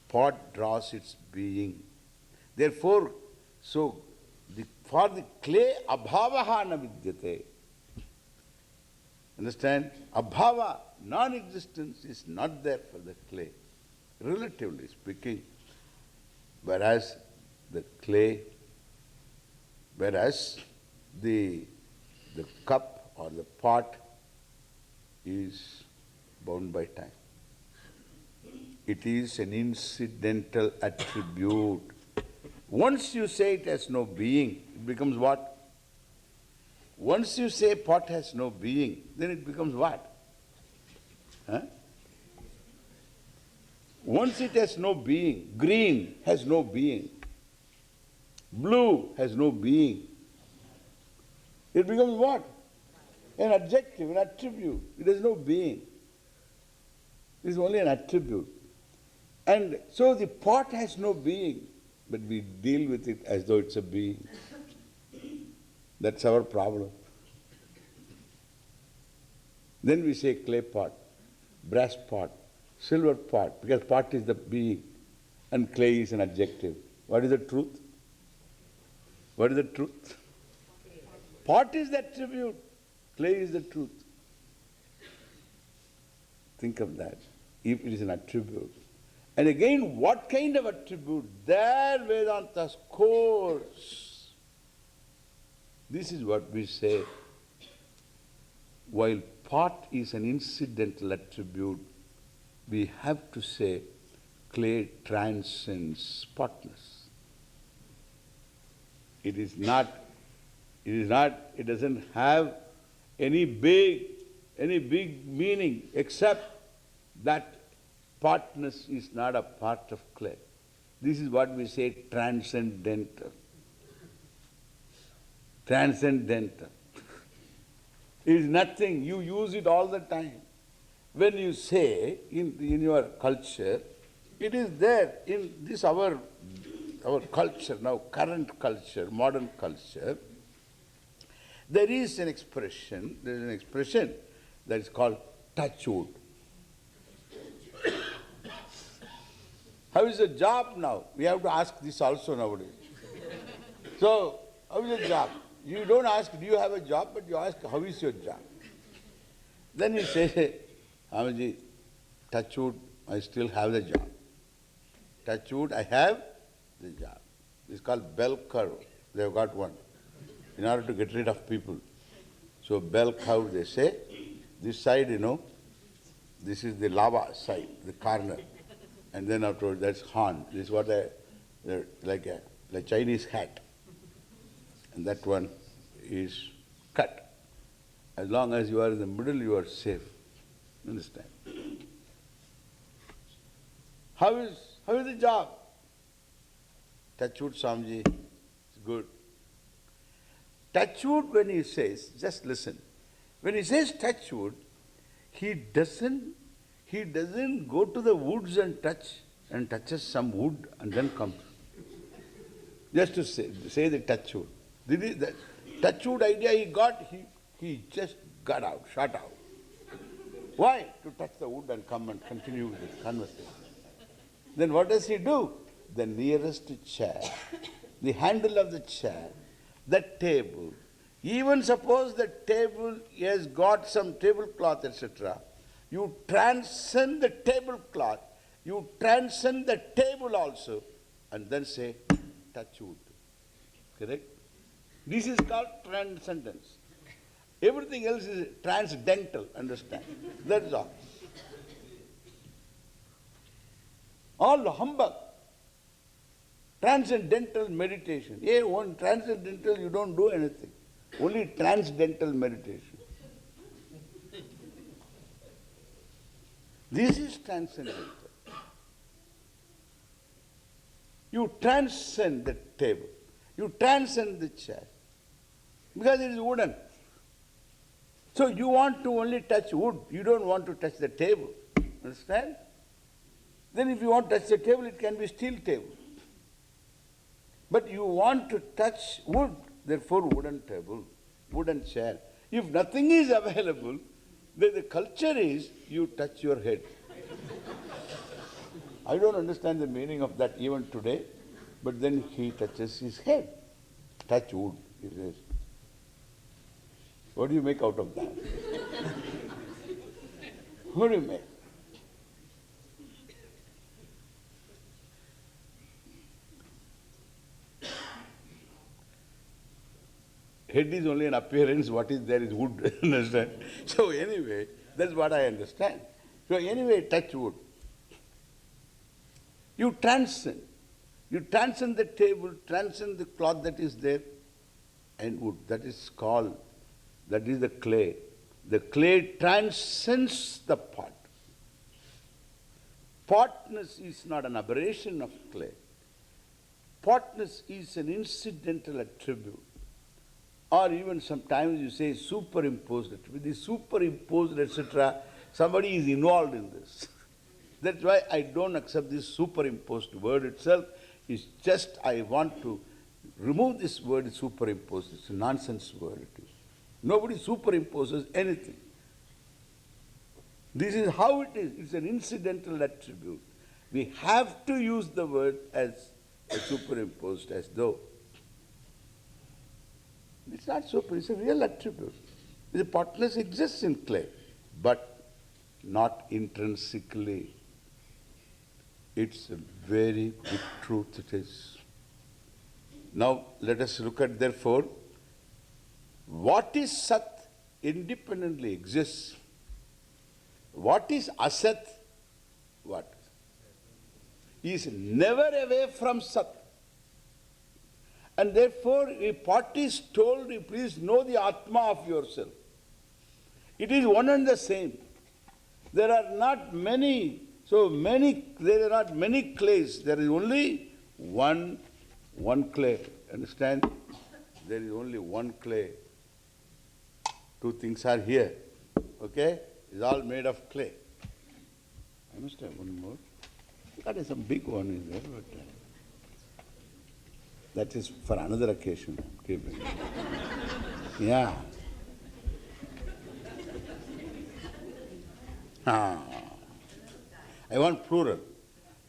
Pot draws its being. Therefore, so for the clay, abhavaha na vidyate. Understand? Abhava, non-existence is not there for the clay, relatively speaking. Whereas the clay, whereas the cup or the pot is bound by time. It is an incidental attribute. Once you say it has no being, it becomes what? Once you say pot has no being, then it becomes what? Huh? Once it has no being, green has no being, blue has no being, it becomes what? An adjective, an attribute. It has no being. It is only an attribute. And so the pot has no being, but we deal with it as though it's a being. That's our problem. Then we say clay pot, brass pot, silver pot, because pot is the being and clay is an adjective. What is the truth? What is the truth? Pot is the attribute, clay is the truth. Think of that, if it is an attribute. And again, what kind of attribute? There Vedanta scores. This is what we say. While pot is an incidental attribute, we have to say clay transcends potness. It doesn't have any big meaning except that potness is not a part of clay. This is what we say transcendental. Transcendental. It is nothing. You use it all the time. When you say in your culture, it is there in this our culture, now current culture, modern culture, there is an expression that is called touch wood. How is the job now? We have to ask this also nowadays. So, how is the job? You don't ask, do you have a job, but you ask, how is your job? Then you say, Swamiji, touch wood, I still have the job. Touch wood, I have the job. It's called bell curve. They have got one in order to get rid of people. So bell curve, they say, this side, this is the lava side, the corner. And then afterwards, that's horn. This is what like a Chinese hat. And that one is cut. As long as you are in the middle, you are safe. Understand? How is the job? Touch wood, Swamiji, it's good. Touch wood, when he says, just listen. When he says touch wood, he doesn't go to the woods and touches some wood and then comes. Just to say the touch wood. The touch wood idea he got, he just got out, shot out. Why? To touch the wood and come and continue with the conversation. Then what does he do? The nearest chair, the handle of the chair, the table. Even suppose the table has got some tablecloth, etc. You transcend the tablecloth, you transcend the table also, and then say, touch wood. Correct? This is called transcendence. Everything else is transcendental, understand? That's all. All humbug. Transcendental meditation. One transcendental, you don't do anything. Only transcendental meditation. This is transcendental. You transcend the table. You transcend the chair. Because it is wooden. So you want to only touch wood. You don't want to touch the table. Understand? Then if you want to touch the table, it can be steel table. But you want to touch wood, therefore wooden table, wooden chair. If nothing is available, then the culture is you touch your head. I don't understand the meaning of that even today, but then he touches his head. Touch wood, he says. What do you make out of that? What do you make? Head is only an appearance, what is there is wood, understand? So anyway, that's what I understand. So anyway, touch wood. You transcend. You transcend the table, transcend the cloth that is there, and wood. That is called, that is the clay. The clay transcends the pot. Potness is not an aberration of clay. Potness is an incidental attribute. Or even sometimes you say superimposed attribute. The superimposed, etc., somebody is involved in this. That's why I don't accept this superimposed word itself. It's just I want to remove this word superimposed. It's a nonsense word it is. Nobody superimposes anything. This is how it is. It's an incidental attribute. We have to use the word as a superimposed, as though. It's not super, it's a real attribute. The potness exists in clay, but not intrinsically. It's a very big truth it is. Now let us look at, therefore, what is Sat independently exists. What is Asat? What? Is never away from Sat. And therefore, if pot is told, please know the Atma of yourself. It is one and the same. There are not many, there are not many clays. There is only one clay. Understand? There is only one clay. Two things are here. Okay? It's all made of clay. I must have one more. That is some big one in there, but that is for another occasion. Yeah. I want plural.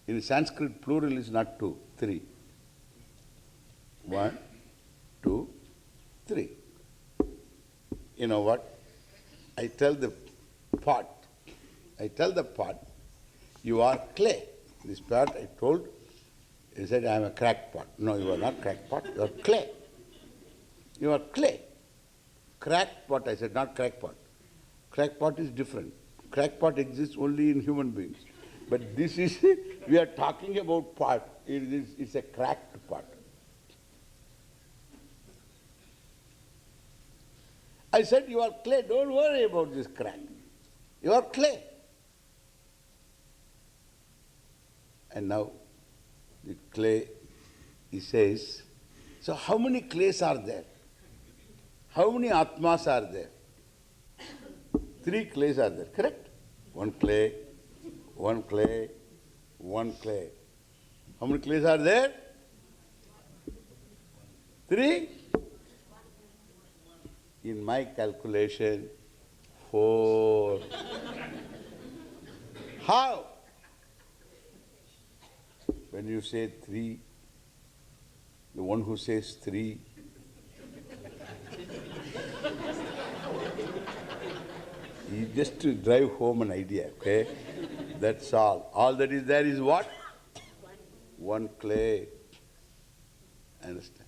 In Sanskrit, plural is not two, three. 1, 2, 3. You know what? I tell the pot, you are clay. This pot I told, he said, I am a crackpot. No, you are not crackpot, you are clay. You are clay. Crackpot, I said, not crackpot. Crackpot is different. Crackpot exists only in human beings. But this is, we are talking about pot. It's a cracked pot. I said, you are clay, don't worry about this crack. You are clay. And now, the clay, he says, so how many clays are there? How many Atmas are there? 3 clays are there, correct? 1 clay, 1 clay, 1 clay. How many clays are there? 3? In my calculation, 4. How? When you say 3, the one who says 3, he just to drive home an idea, okay? That's all. All that is there is what? 1 clay. Understand?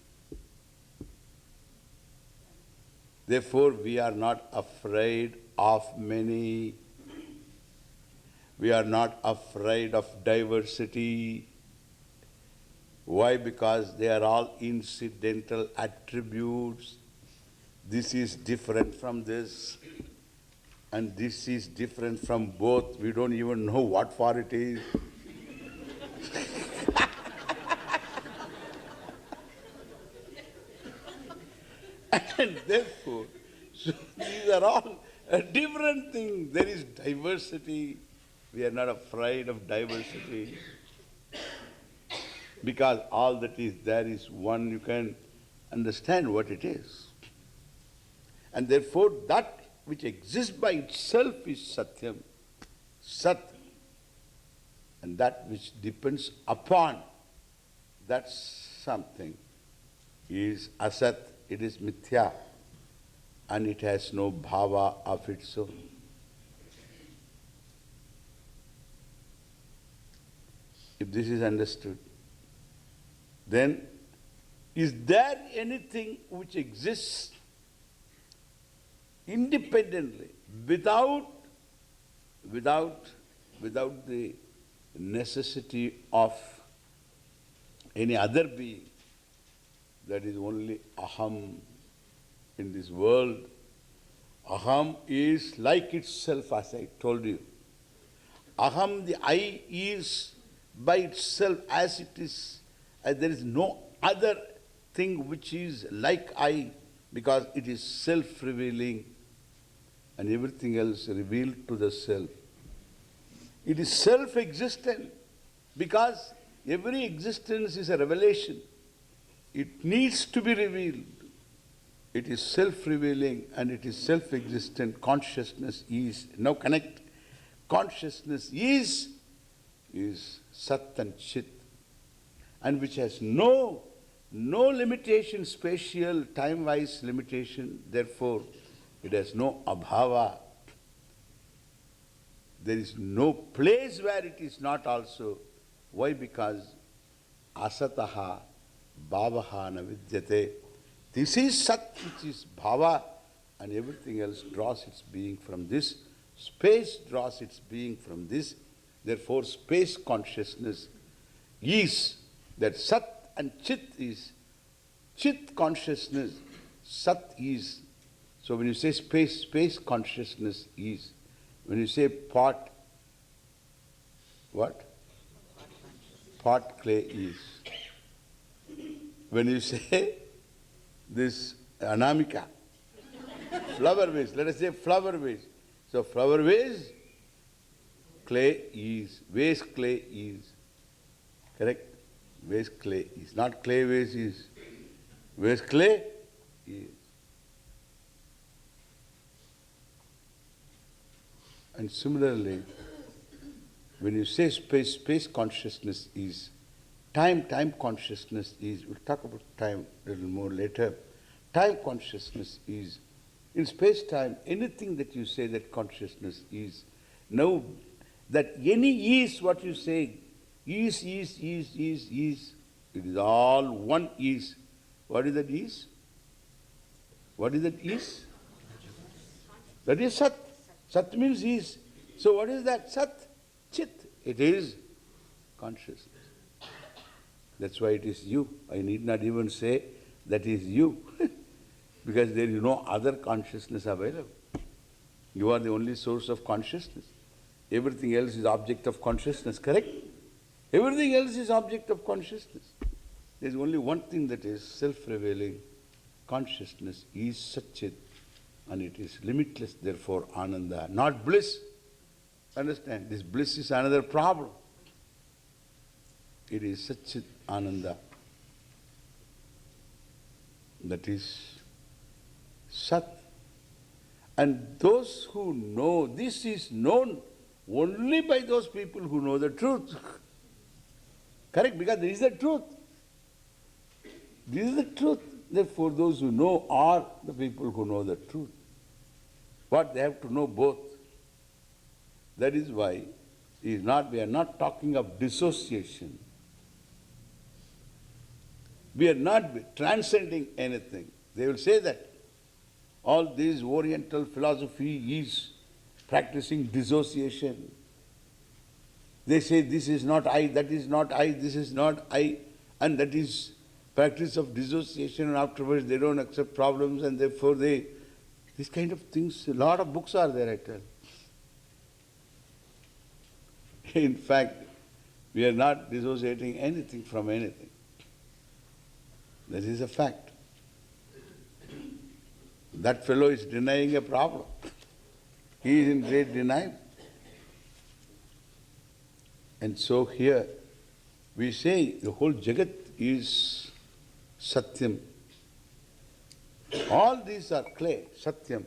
Therefore, we are not afraid of many. We are not afraid of diversity. Why? Because they are all incidental attributes. This is different from this, and this is different from both. We don't even know what for it is. And therefore, so these are all a different thing. There is diversity. We are not afraid of diversity. Because all that is there is one, you can understand what it is. And therefore, that which exists by itself is Satyam, Sat. And that which depends upon that something is Asat. It is mithya, and it has no bhava of its own. If this is understood, then is there anything which exists independently, without the necessity of any other being? That is only aham in this world. Aham is like itself, as I told you. Aham, the I, is by itself as it is. There is no other thing which is like I, because it is self-revealing and everything else revealed to the self. It is self-existent because every existence is a revelation. It needs to be revealed. It is self-revealing and it is self-existent. Consciousness is, now connect, consciousness is Sat and Chit, and which has no limitation, spatial, time-wise limitation. Therefore, it has no abhava. There is no place where it is not also. Why? Because asataha bhavaha na vidyate. This is Sat, which is bhava, and everything else draws its being from this. Space draws its being from this. Therefore, space consciousness is that Sat and Chit is. Chit consciousness, Sat is. So when you say space, space consciousness is. When you say pot, what? Pot clay is. When you say this anamika, flower vase, let us say flower vase. So flower vase, clay is. Vase clay is. Correct? Vase clay is. Not clay vase is. Vase clay is. And similarly, When you say space, space consciousness is time, time consciousness is, we'll talk about time a little more later. Time consciousness is, in space-time, anything that you say that consciousness is, now that any is what you say, is, it is all one is. What is that is? What is that is? That is Sat. Sat means is. So what is that? Sat. Chit. It is consciousness. That's why it is you. I need not even say that is you. Because there is no other consciousness available. You are the only source of consciousness. Everything else is object of consciousness, correct? Everything else is object of consciousness. There is only one thing that is self-revealing. Consciousness is Satchit, and it is limitless, therefore Ananda, not bliss. Understand? This bliss is another problem. It is Satchit Ananda. That is Sat. And those who know, this is known only by those people who know the truth. Correct? Because this is the truth. This is the truth. Therefore, those who know are the people who know the truth. But they have to know both. That is why we are not talking of dissociation. We are not transcending anything. They will say that all this Oriental philosophy is practicing dissociation. They say this is not I, that is not I, this is not I, and that is practice of dissociation, and afterwards they don't accept problems, and therefore these kind of things, a lot of books are there, I tell. In fact, we are not dissociating anything from anything. That is a fact. That fellow is denying a problem. He is in great denial. And so here we say the whole Jagat is Satyam. All these are clay, Satyam.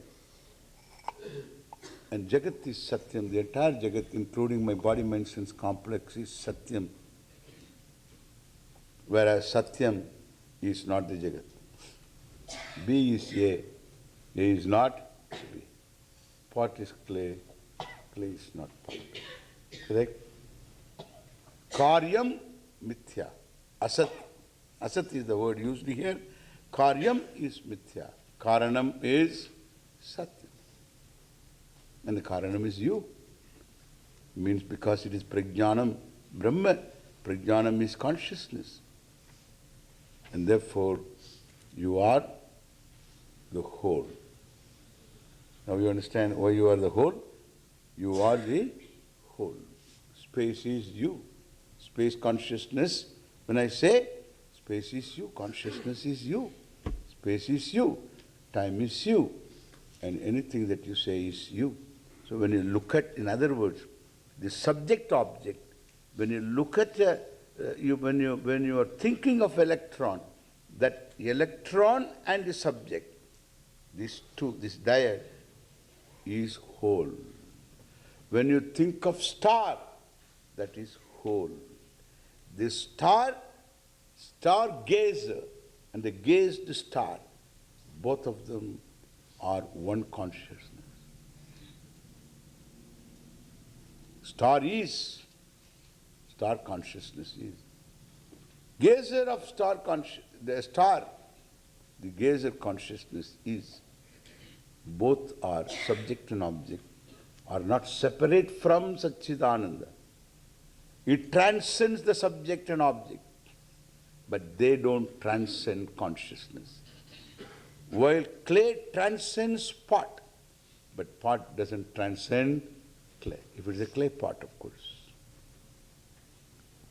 And Jagat is Satyam. The entire Jagat, including my body, mind, sense complex, is Satyam. Whereas Satyam is not the Jagat. B is A. A is not B. Pot is clay. Clay is not pot. Correct? Karyam mithya. Asat. Asat is the word used here. Karyam is mithya. Karanam is Satyam. And the Karanam is you. Means because it is Prajnanam, Brahma. Prajnanam is consciousness. And therefore, you are the whole. Now you understand why you are the whole? You are the whole. Space is you. Space consciousness, when I say, space is you, consciousness is you. Space is you, time is you, and anything that you say is you. So when you look at, in other words, the subject-object, when you look at, when you are thinking of electron, that electron and the subject, these two, this dyad, is whole. When you think of star, that is whole. The star gazer and the gazed star, both of them are one consciousness. Star consciousness is. Gazer of star the gazer consciousness is. Both are subject and object, are not separate from Satchidananda. It transcends the subject and object, but they don't transcend consciousness. While clay transcends pot, but pot doesn't transcend clay. If it's a clay pot, of course.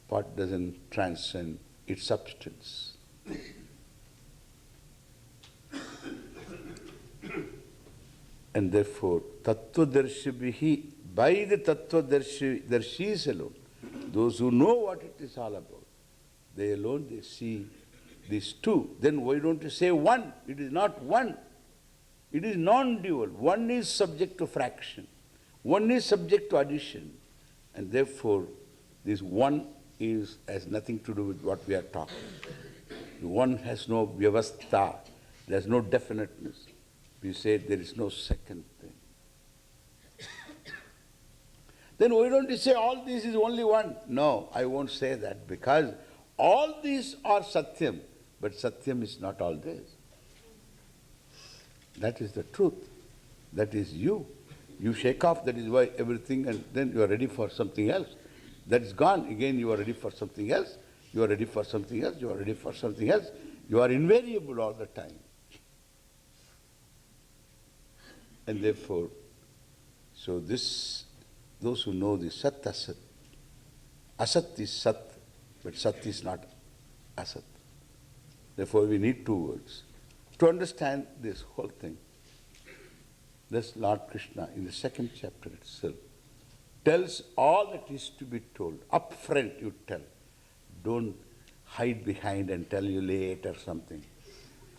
Pot doesn't transcend its substance. And therefore, Tattvadarshibhihi, by the Tattvadarshis alone, those who know what it is all about, they alone, they see these two. Then why don't you say one? It is not one. It is non-dual. One is subject to fraction. One is subject to addition. And therefore, this one has nothing to do with what we are talking. The one has no vyavastha, there's no definiteness. We say there is no second thing. Then why don't you say all this is only one? No, I won't say that, because all these are Satyam, but Satyam is not all this. That is the truth. That is you. You shake off, that is why everything, and then you are ready for something else. That is gone, again you are ready for something else, you are ready for something else, you are ready for something else. You are invariable all the time. And therefore, so this, those who know the Sat Asat, Asat is Sat, but Sat is not Asat. Therefore we need two words. To understand this whole thing, this Lord Krishna in the second chapter itself tells all that is to be told. Up front you tell. Don't hide behind and tell you late or something.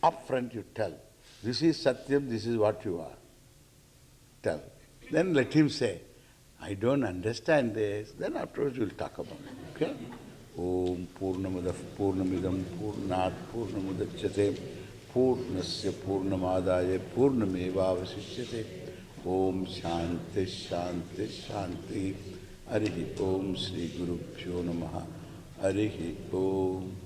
Up front you tell. This is Satyam, this is what you are. Tell. Then let him say, I don't understand this. Then afterwards we'll talk about it. Okay? Om Purnamadav Purnamidam Purnat Purnamudachyate Purnasya Purnamadaya Purnameva Vasishyate Om Shanti Shanti Shanti Arihi Om Sri Guru Pyo Namaha Arihi Om